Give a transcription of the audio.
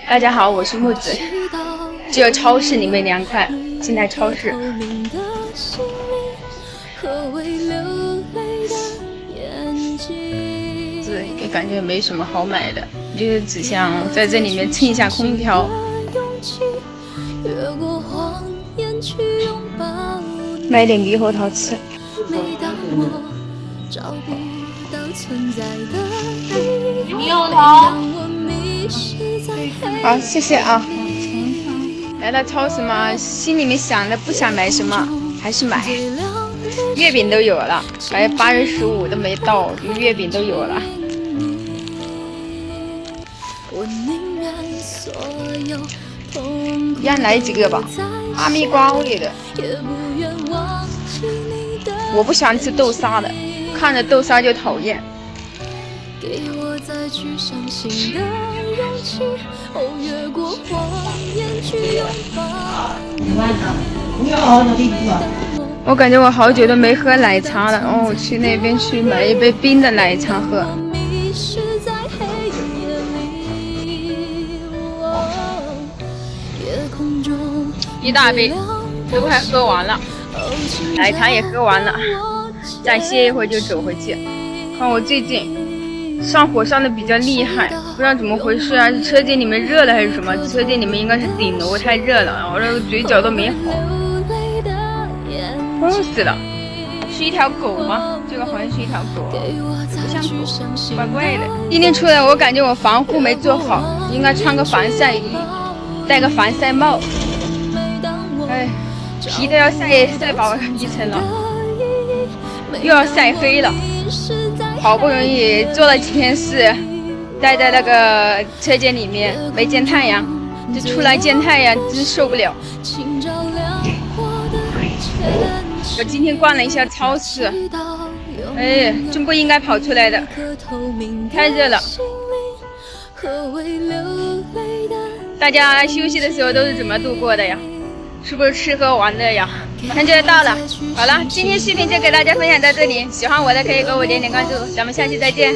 大家好，我是木子。只有超市里面凉快，进来超市。这也感觉没什么好买的，就是只想在这里面蹭一下空调。买点猕猴桃吃。猕猴桃。好，谢谢啊。来到超市嘛，心里面想的不想买什么，还是买。月饼都有了，还8月15都没到，月饼都有了。要来几个吧，哈密瓜味的。我不喜欢吃豆沙的，看着豆沙就讨厌。我感觉我好久都没喝奶茶了，我去那边去买一杯冰的奶茶喝。一大杯都快喝完了，奶茶也喝完了，再歇一会儿就走回去。看我最近上火上的比较厉害，不知道怎么回事啊，是车间里面热了还是什么？车间里面应该是顶楼太热了，我这个嘴角都没好，疯死了。是一条狗吗？这个好像是一条狗，不像狗，怪怪的。今天出来我感觉我防护没做好，应该穿个防晒衣，戴个防晒帽。哎，皮都要晒薄一层了，又要晒黑了。好不容易做了几天事，待在那个车间里面没见太阳，就出来见太阳真受不了。我今天逛了一下超市，哎，真不应该跑出来的，太热了。大家休息的时候都是怎么度过的呀？是不是吃喝玩乐呀？看这到了，好了，今天视频就给大家分享到这里，喜欢我的可以给我点点关注，咱们下期再见。